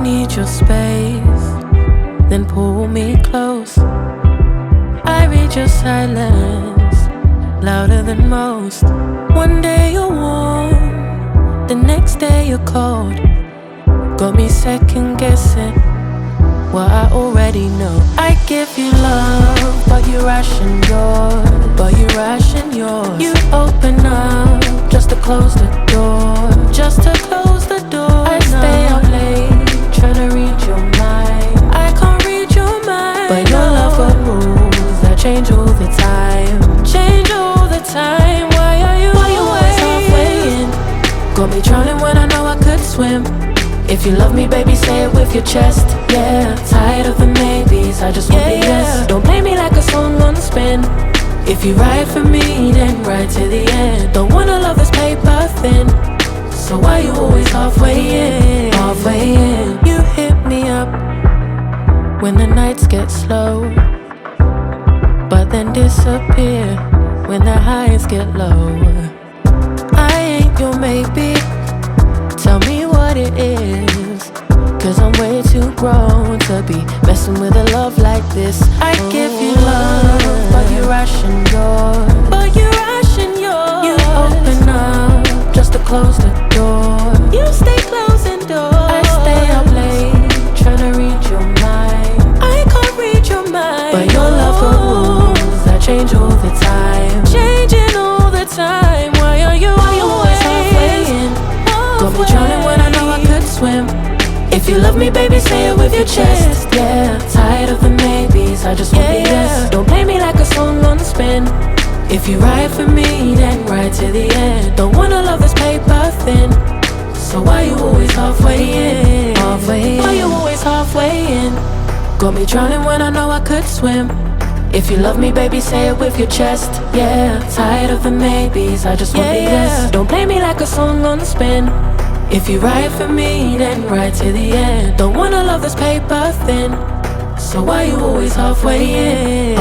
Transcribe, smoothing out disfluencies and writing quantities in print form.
need your space, then pull me close. I read your silence, louder than most. One day you're warm, the next day you're cold. Got me second guessing what I already know. I give you love, but you ration yours. You open up just to close the door. I stay up late, tryna read your mind. I can't read your mind, but your love got rules that change all the time. Why are you always halfway in? Got me drowning when I know I could swim. If you love me, baby, say it with your chest. Yeah, tired of the maybes, I just want the yes. Don't play me like a song on spin. If you ride for me, then ride to the end. Don't wanna love this paper thin, so why you always halfway in? You hit me up when the nights get slow, but then disappear when the highs get low. I ain't your maybe, tell me what it is, 'cause I'm way too grown to be messing with a love like this. I give you love, but you ration yours. You open up just to close the door. You stay closing doors. I stay up late, tryna read your mind. I can't read your mind, but your love got rules that change all the time. Why are you always halfway in? Got me drowning when I know I could swim. If you love me, baby, say it with your chest. Yeah, tired of the maybes, I just want the yes. Don't play me like a song on spin. If you ride for me, then ride to the end. Don't wanna love this paper thin, so why you always halfway in? Why you always halfway in? Got me drowning when I know I could swim. If you love me, baby, say it with your chest. Yeah, tired of the maybes, I just want the yes. Don't play me like a song on spin. If you ride for me, then ride to the end. Don't wanna love this paper thin, so why you always halfway in?